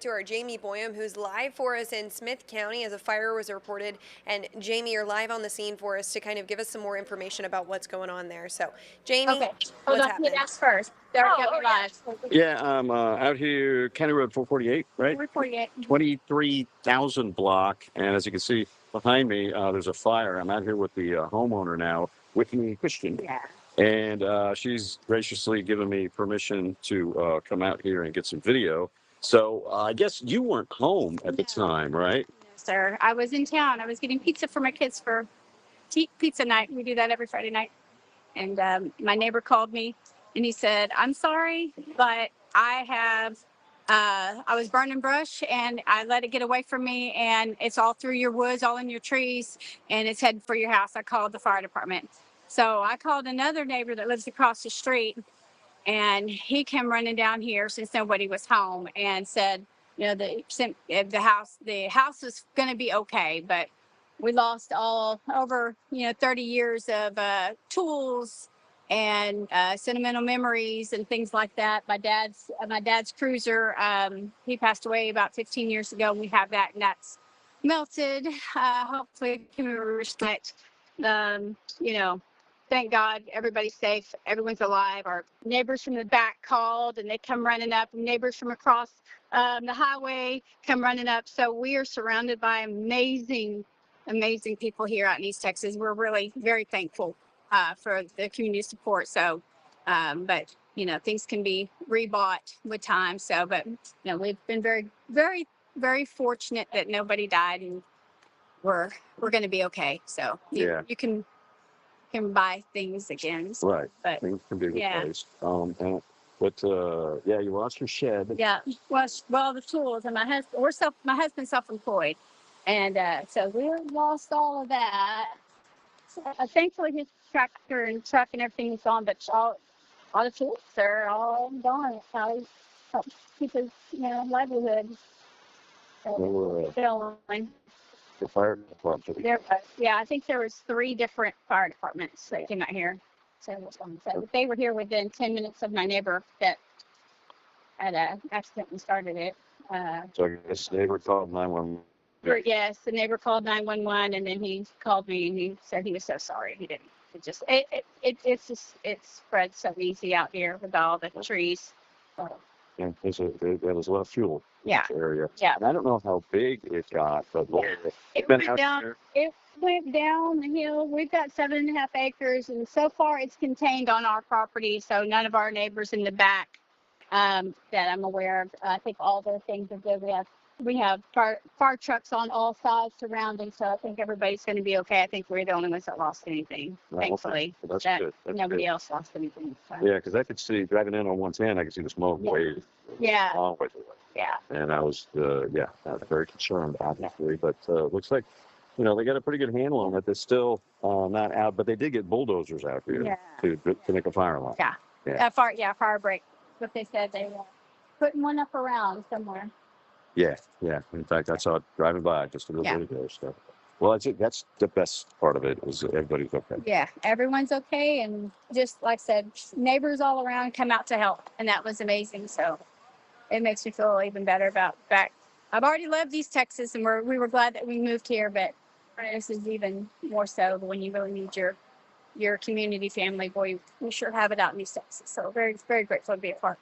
To our Jamie Boyum, who's live for us in Smith County as a fire was reported. And Jamie, you're live on the scene for us to kind of give us some more information about what's going on there. So, Jamie, Okay, hold what's on. happening? That's first. There we go. Live. Yeah, I'm out here, County Road 448, right? 448. 23,000 block. And as you can see behind me, there's a fire. I'm out here with the homeowner now, Whitney Christian. Yeah. And she's graciously given me permission to come out here and get some video. So I guess you weren't home at the time, right? No, sir. I was in town. I was getting pizza for my kids for pizza night. We do that every Friday night. And my neighbor called me and he said, I'm sorry, but I was burning brush and I let it get away from me and it's all through your woods, all in your trees, and it's heading for your house. I called the fire department. So I called another neighbor that lives across the street and he came running down here since nobody was home and said, the house was going to be okay, but we lost all over 30 years of tools and sentimental memories and things like that. My dad's cruiser, he passed away about 15 years ago. We have that, and that's melted. Hopefully can respect. um, you know Thank God everybody's safe. Everyone's alive. Our neighbors from the back called and they come running up. Neighbors from across the highway come running up. So we are surrounded by amazing people here out in East Texas. We're really very thankful for the community support. So, but things can be rebought with time. So, but we've been very fortunate that nobody died, and we're going to be okay. So you can buy things again. Right. But Things can be yeah. replaced. Yeah, you lost your shed. Yeah, well, the tools, and my husband's self-employed, and so we lost all of that. Thankfully, his tractor and truck and everything is gone, but all the tools are all gone. It's how he helps keep his livelihood going. The fire department. I think there was 3 different fire departments that came out here. So they were here within 10 minutes of my neighbor that had accidentally started it. So I guess the neighbor called 911. Yes, the neighbor called 911, and then he called me and he said he was so sorry. He didn't. It spreads so easy out here with all the trees. And there's a lot of fuel Yeah. in this area. Yeah. And I don't know how big it got, but It went down. It went down the hill. We've got 7.5 acres, and so far it's contained on our property. So none of our neighbors in the back that I'm aware of. I think all their things are good. We have fire trucks on all sides surrounding, so I think everybody's going to be okay. I think we're the only ones that lost anything, thankfully. That's that good. That's nobody good. else lost anything. So. Yeah, because I could see driving in on 110, I could see the smoke wave. Yeah. Long ways away. Yeah. And I was very concerned, obviously. But looks like, they got a pretty good handle on it. They're still not out, but they did get bulldozers out here to make a fire alarm. Yeah. Fire break. What they said, they were putting one up around somewhere. Yeah. In fact, I saw it driving by just a little bit ago. So, well, that's the best part of it is everybody's okay. Yeah, everyone's okay, and just like I said, neighbors all around come out to help, and that was amazing. So it makes me feel even better about back. I've already loved East Texas, and we were glad that we moved here, but this is even more so when you really need your community family. Boy, we sure have it out in East Texas. So very, very grateful to be a part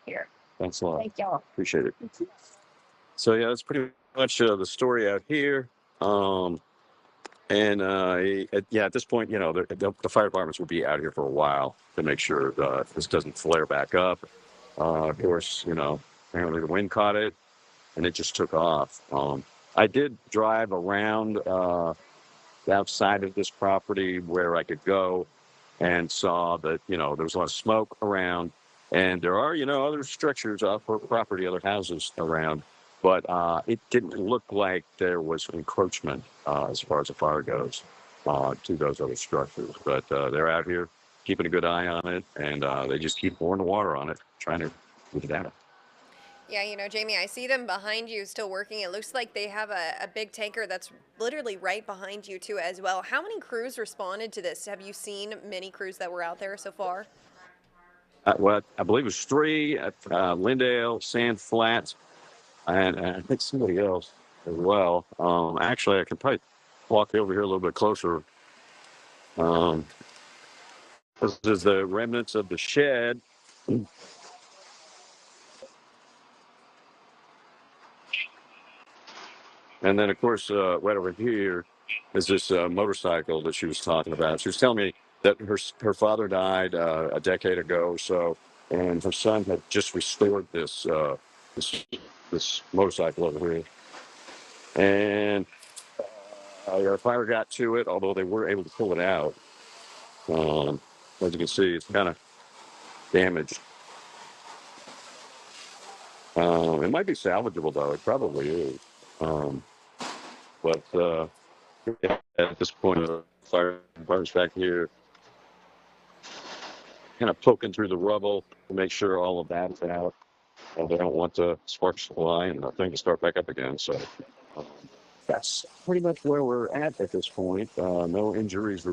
here. Thanks a lot. Thank y'all. Appreciate it. So yeah, that's pretty much the story out here. At this point, the fire departments will be out here for a while to make sure this doesn't flare back up. Of course, apparently the wind caught it and it just took off. I did drive around outside of this property where I could go and saw that, there was a lot of smoke around. And there are, other structures off for property, other houses around, but it didn't look like there was encroachment as far as the fire goes to those other structures. But they're out here keeping a good eye on it, and they just keep pouring the water on it, trying to get it out. Yeah, Jamie, I see them behind you still working. It looks like they have a big tanker that's literally right behind you, too, as well. How many crews responded to this? Have you seen many crews that were out there so far? I believe it was 3 at Lindale, Sand Flats, and I think somebody else as well. Actually, I could probably walk over here a little bit closer. This is the remnants of the shed. And then, of course, right over here is this motorcycle that she was talking about. She was telling me that her father died a decade ago or so, and her son had just restored this this motorcycle over here. And our fire got to it, although they were able to pull it out. As you can see, it's kind of damaged. It might be salvageable, though. It probably is. Um, but at this point, the fire's back here, kind of poking through the rubble to make sure all of that's out. They don't want the sparks to fly and the thing to start back up again. So um, that's pretty much where we're at this point. No injuries